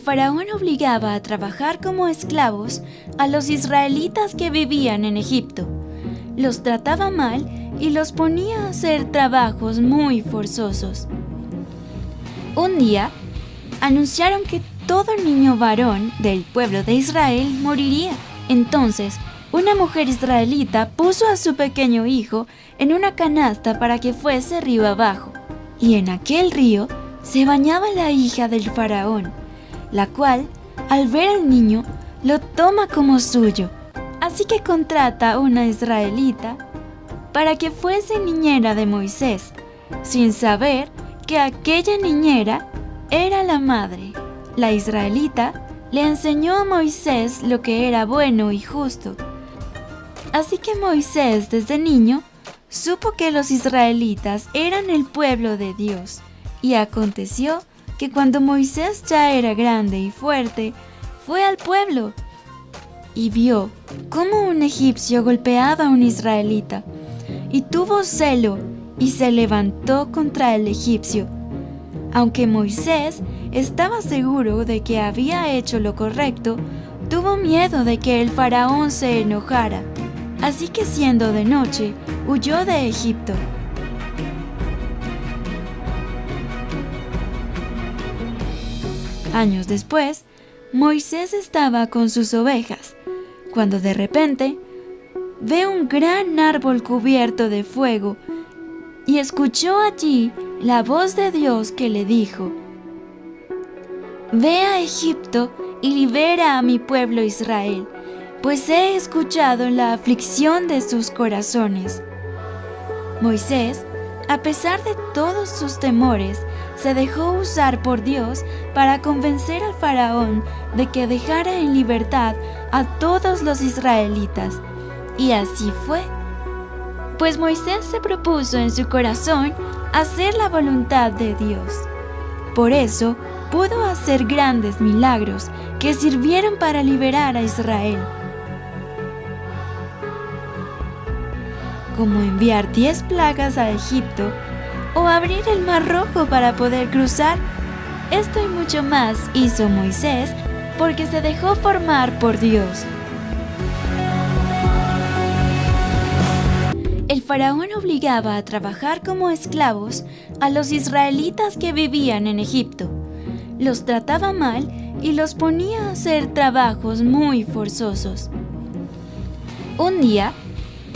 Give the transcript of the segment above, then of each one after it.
faraón obligaba a trabajar como esclavos a los israelitas que vivían en Egipto. Los trataba mal y los ponía a hacer trabajos muy forzosos. Un día, anunciaron que todo niño varón del pueblo de Israel moriría. Entonces, una mujer israelita puso a su pequeño hijo en una canasta para que fuese río abajo. Y en aquel río se bañaba la hija del faraón, la cual, al ver al niño, lo toma como suyo. Así que contrata a una israelita para que fuese niñera de Moisés, sin saber que aquella niñera era la madre. La israelita le enseñó a Moisés lo que era bueno y justo. Así que Moisés, desde niño, supo que los israelitas eran el pueblo de Dios. Y aconteció que cuando Moisés ya era grande y fuerte, fue al pueblo y vio cómo un egipcio golpeaba a un israelita, y tuvo celo y se levantó contra el egipcio. Aunque Moisés estaba seguro de que había hecho lo correcto, tuvo miedo de que el faraón se enojara. Así que siendo de noche, huyó de Egipto. Años después, Moisés estaba con sus ovejas, cuando de repente ve un gran árbol cubierto de fuego y escuchó allí la voz de Dios que le dijo: «Ve a Egipto y libera a mi pueblo Israel, pues he escuchado la aflicción de sus corazones». Moisés, a pesar de todos sus temores, se dejó usar por Dios para convencer al faraón de que dejara en libertad a todos los israelitas. Y así fue. Pues Moisés se propuso en su corazón hacer la voluntad de Dios. Por eso pudo hacer grandes milagros que sirvieron para liberar a Israel, como enviar 10 plagas a Egipto o abrir el Mar Rojo para poder cruzar. Esto y mucho más hizo Moisés porque se dejó formar por Dios. El faraón obligaba a trabajar como esclavos a los israelitas que vivían en Egipto. Los trataba mal y los ponía a hacer trabajos muy forzosos. Un día,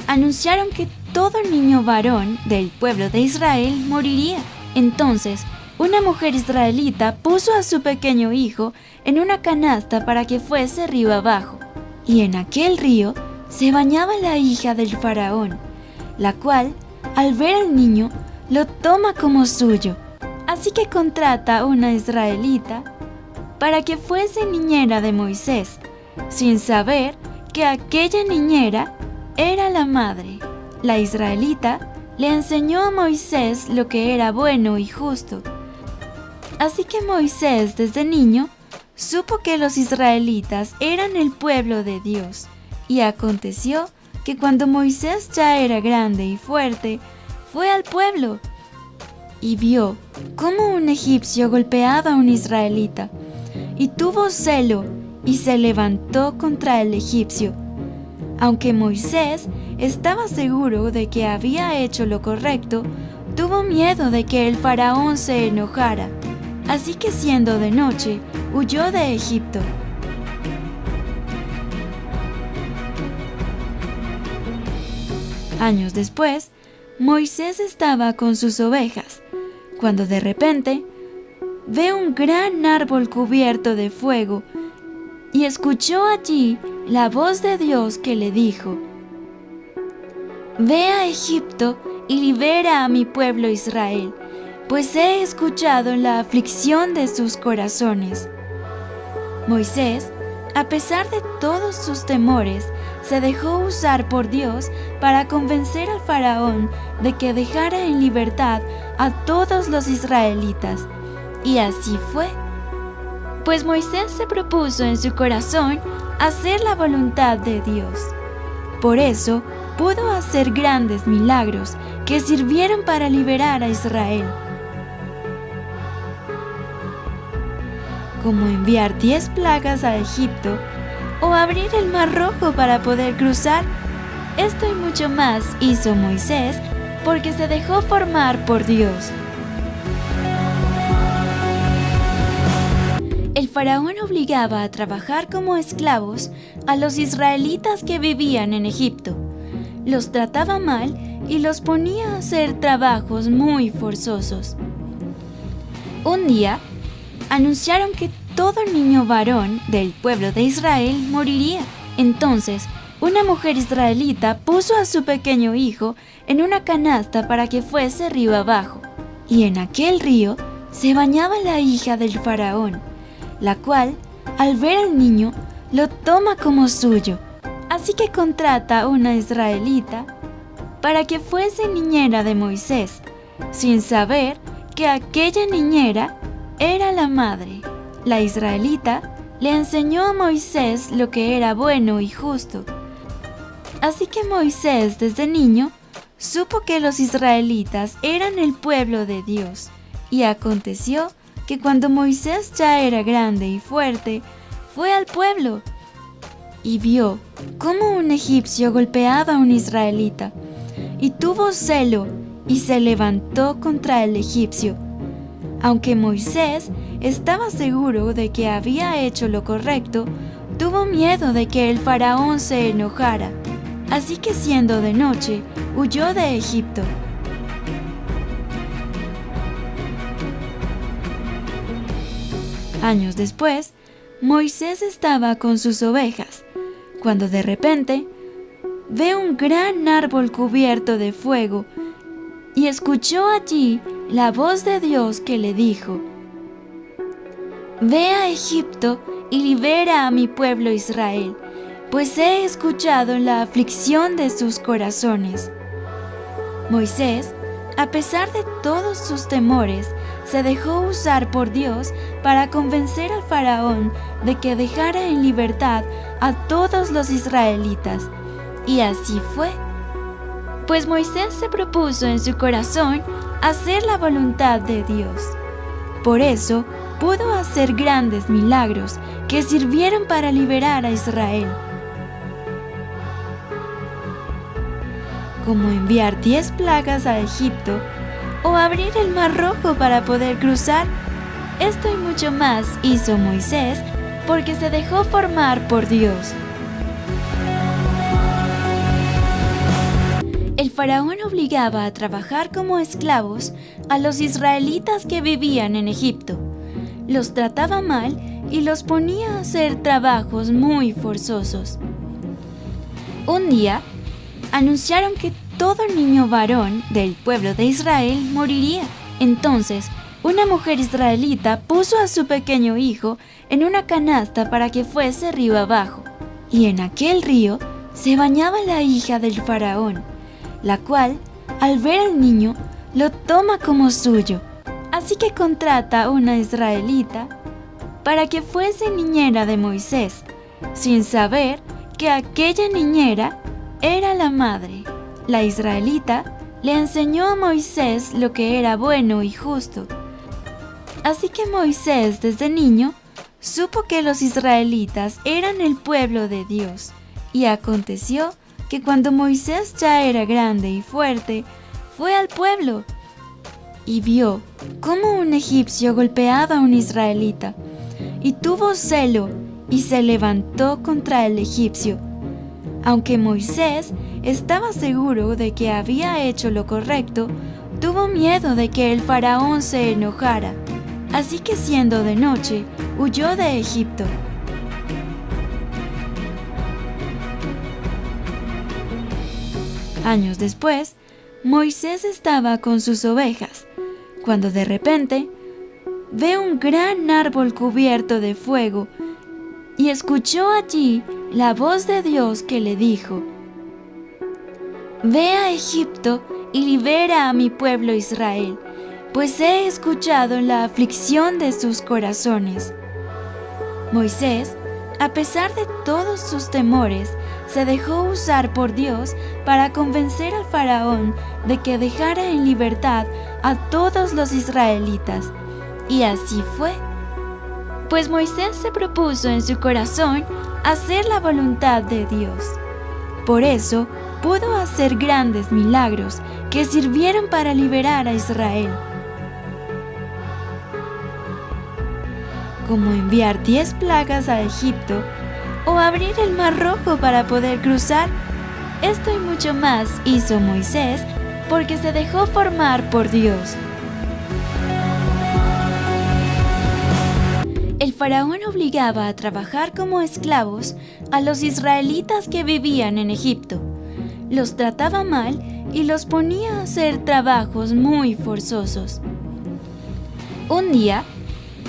anunciaron que todo niño varón del pueblo de Israel moriría. Entonces, una mujer israelita puso a su pequeño hijo en una canasta para que fuese río abajo. Y en aquel río se bañaba la hija del faraón, la cual, al ver al niño, lo toma como suyo. Así que contrata a una israelita para que fuese niñera de Moisés, sin saber que aquella niñera era la madre. La israelita le enseñó a Moisés lo que era bueno y justo. Así que Moisés, desde niño, supo que los israelitas eran el pueblo de Dios. Y aconteció que cuando Moisés ya era grande y fuerte, fue al pueblo y vio cómo un egipcio golpeaba a un israelita, y tuvo celo y se levantó contra el egipcio. Aunque Moisés estaba seguro de que había hecho lo correcto, tuvo miedo de que el faraón se enojara. Así que siendo de noche, huyó de Egipto. Años después, Moisés estaba con sus ovejas, cuando de repente ve un gran árbol cubierto de fuego y escuchó allí la voz de Dios que le dijo: «Ve a Egipto y libera a mi pueblo Israel, pues he escuchado la aflicción de sus corazones». Moisés, a pesar de todos sus temores, se dejó usar por Dios para convencer al faraón de que dejara en libertad a todos los israelitas. Y así fue. Pues Moisés se propuso en su corazón hacer la voluntad de Dios. Por eso pudo hacer grandes milagros que sirvieron para liberar a Israel. como enviar 10 plagas a Egipto o abrir el Mar Rojo para poder cruzar. Esto y mucho más hizo Moisés porque se dejó formar por Dios. El faraón obligaba a trabajar como esclavos a los israelitas que vivían en Egipto. Los trataba mal y los ponía a hacer trabajos muy forzosos. Un día, anunciaron que todo niño varón del pueblo de Israel moriría. Entonces, una mujer israelita puso a su pequeño hijo en una canasta para que fuese río abajo. Y en aquel río se bañaba la hija del faraón, la cual, al ver al niño, lo toma como suyo. Así que contrata a una israelita para que fuese niñera de Moisés, sin saber que aquella niñera era la madre. La israelita le enseñó a Moisés lo que era bueno y justo. Así que Moisés, desde niño, supo que los israelitas eran el pueblo de Dios. Y aconteció que cuando Moisés ya era grande y fuerte, fue al pueblo y vio cómo un egipcio golpeaba a un israelita, y tuvo celo y se levantó contra el egipcio. Aunque Moisés estaba seguro de que había hecho lo correcto, tuvo miedo de que el faraón se enojara. Así que siendo de noche, huyó de Egipto. Años después, Moisés estaba con sus ovejas, cuando de repente ve un gran árbol cubierto de fuego y escuchó allí la voz de Dios que le dijo: «Ve a Egipto y libera a mi pueblo Israel, pues he escuchado la aflicción de sus corazones». Moisés, a pesar de todos sus temores, se dejó usar por Dios para convencer al faraón de que dejara en libertad a todos los israelitas. Y así fue. Pues Moisés se propuso en su corazón hacer la voluntad de Dios. Por eso pudo hacer grandes milagros que sirvieron para liberar a Israel, como enviar 10 plagas a Egipto o abrir el Mar Rojo para poder cruzar. Esto y mucho más hizo Moisés porque se dejó formar por Dios. El faraón obligaba a trabajar como esclavos a los israelitas que vivían en Egipto. Los trataba mal y los ponía a hacer trabajos muy forzosos. Un día, anunciaron que todo niño varón del pueblo de Israel moriría. Entonces, una mujer israelita puso a su pequeño hijo en una canasta para que fuese río abajo. Y en aquel río se bañaba la hija del faraón, la cual, al ver al niño, lo toma como suyo. Así que contrata a una israelita para que fuese niñera de Moisés, sin saber que aquella niñera era la madre. La israelita le enseñó a Moisés lo que era bueno y justo. Así que Moisés, desde niño, supo que los israelitas eran el pueblo de Dios. Y aconteció que cuando Moisés ya era grande y fuerte, fue al pueblo y vio cómo un egipcio golpeaba a un israelita, y tuvo celo y se levantó contra el egipcio. Aunque Moisés estaba seguro de que había hecho lo correcto, tuvo miedo de que el faraón se enojara. Así que siendo de noche, huyó de Egipto. Años después, Moisés estaba con sus ovejas, cuando de repente ve un gran árbol cubierto de fuego y escuchó allí la voz de Dios que le dijo: «Ve a Egipto y libera a mi pueblo Israel, pues he escuchado la aflicción de sus corazones». Moisés, a pesar de todos sus temores, se dejó usar por Dios para convencer al faraón de que dejara en libertad a todos los israelitas. Y así fue. pues Moisés se propuso en su corazón hacer la voluntad de Dios. Por eso pudo hacer grandes milagros que sirvieron para liberar a Israel, como enviar 10 plagas a Egipto o abrir el Mar Rojo para poder cruzar. Esto y mucho más hizo Moisés porque se dejó formar por Dios. El faraón obligaba a trabajar como esclavos a los israelitas que vivían en Egipto. Los trataba mal y los ponía a hacer trabajos muy forzosos. Un día,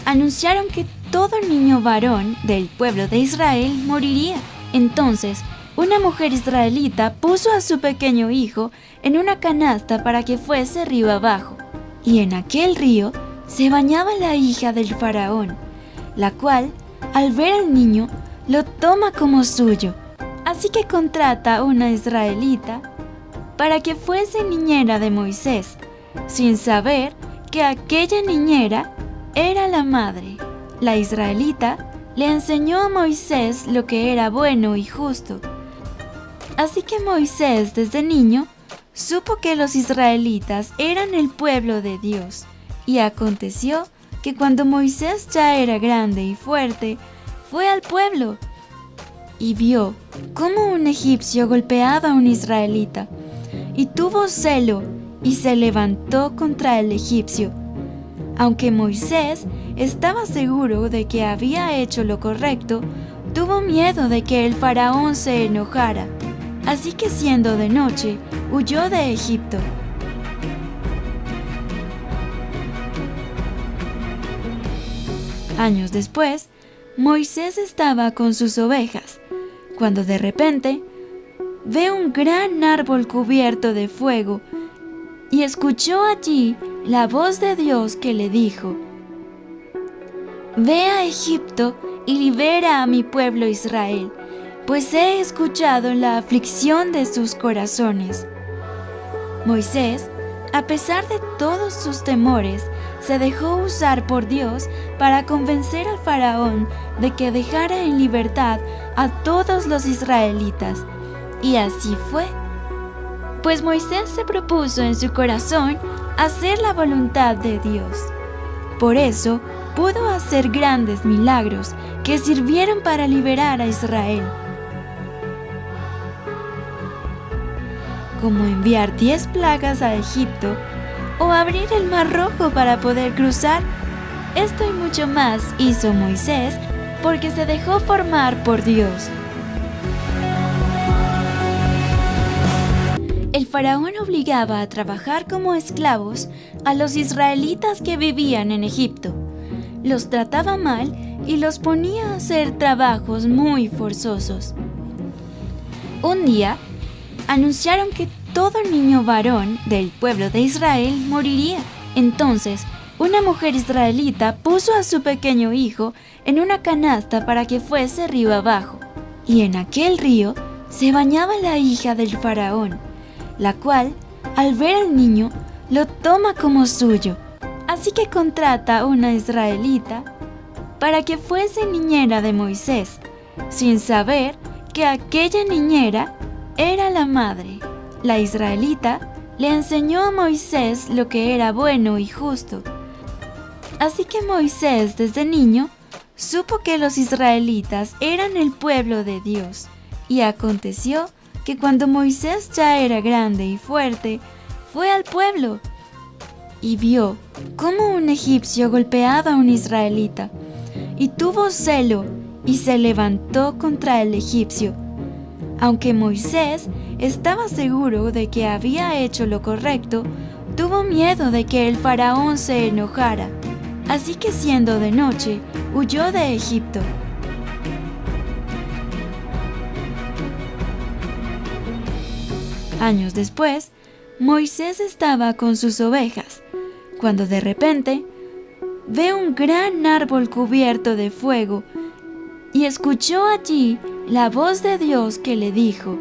anunciaron que todo niño varón del pueblo de Israel moriría. Entonces, una mujer israelita puso a su pequeño hijo en una canasta para que fuese río abajo. Y en aquel río se bañaba la hija del faraón, la cual, al ver al niño, lo toma como suyo. Así que contrata a una israelita para que fuese niñera de Moisés, sin saber que aquella niñera era la madre. La israelita le enseñó a Moisés lo que era bueno y justo. Así que Moisés, desde niño, supo que los israelitas eran el pueblo de Dios. Y aconteció que cuando Moisés ya era grande y fuerte, fue al pueblo y vio cómo un egipcio golpeaba a un israelita, y tuvo celo y se levantó contra el egipcio. Aunque Moisés estaba seguro de que había hecho lo correcto, tuvo miedo de que el faraón se enojara. Así que siendo de noche, huyó de Egipto. Años después, Moisés estaba con sus ovejas, cuando de repente ve un gran árbol cubierto de fuego y escuchó allí la voz de Dios que le dijo: «Ve a Egipto y libera a mi pueblo Israel, pues he escuchado la aflicción de sus corazones». Moisés, a pesar de todos sus temores, se dejó usar por Dios para convencer al faraón de que dejara en libertad a todos los israelitas. Y así fue. Pues Moisés se propuso en su corazón hacer la voluntad de Dios. Por eso pudo hacer grandes milagros que sirvieron para liberar a Israel, como enviar 10 plagas a Egipto o abrir el Mar Rojo para poder cruzar. Esto y mucho más hizo Moisés porque se dejó formar por Dios. El faraón obligaba a trabajar como esclavos a los israelitas que vivían en Egipto. Los trataba mal y los ponía a hacer trabajos muy forzosos. Un día, anunciaron que todo niño varón del pueblo de Israel moriría. Entonces, una mujer israelita puso a su pequeño hijo en una canasta para que fuese río abajo. Y en aquel río se bañaba la hija del faraón, la cual, al ver al niño, lo toma como suyo. Así que contrata a una israelita para que fuese niñera de Moisés, sin saber que aquella niñera era la madre. La israelita le enseñó a Moisés lo que era bueno y justo. Así que Moisés, desde niño, supo que los israelitas eran el pueblo de Dios. Y aconteció que cuando Moisés ya era grande y fuerte, fue al pueblo y vio cómo un egipcio golpeaba a un israelita, y tuvo celo y se levantó contra el egipcio. Aunque Moisés estaba seguro de que había hecho lo correcto, tuvo miedo de que el faraón se enojara. Así que siendo de noche, huyó de Egipto. Años después, Moisés estaba con sus ovejas, cuando de repente ve un gran árbol cubierto de fuego y escuchó allí la voz de Dios que le dijo: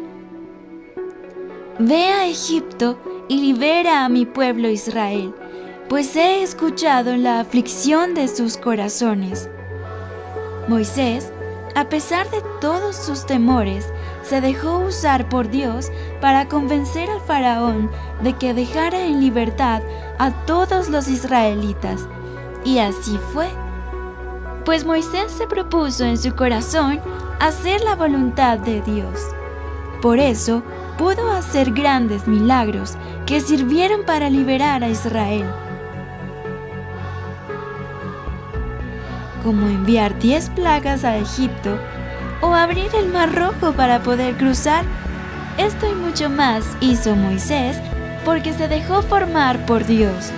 «Ve a Egipto y libera a mi pueblo Israel, pues he escuchado la aflicción de sus corazones». Moisés, a pesar de todos sus temores, se dejó usar por Dios para convencer al faraón de que dejara en libertad a todos los israelitas. Y así fue. Pues Moisés se propuso en su corazón hacer la voluntad de Dios. Por eso pudo hacer grandes milagros que sirvieron para liberar a Israel, como enviar 10 plagas a Egipto o abrir el Mar Rojo para poder cruzar. Esto y mucho más hizo Moisés porque se dejó formar por Dios.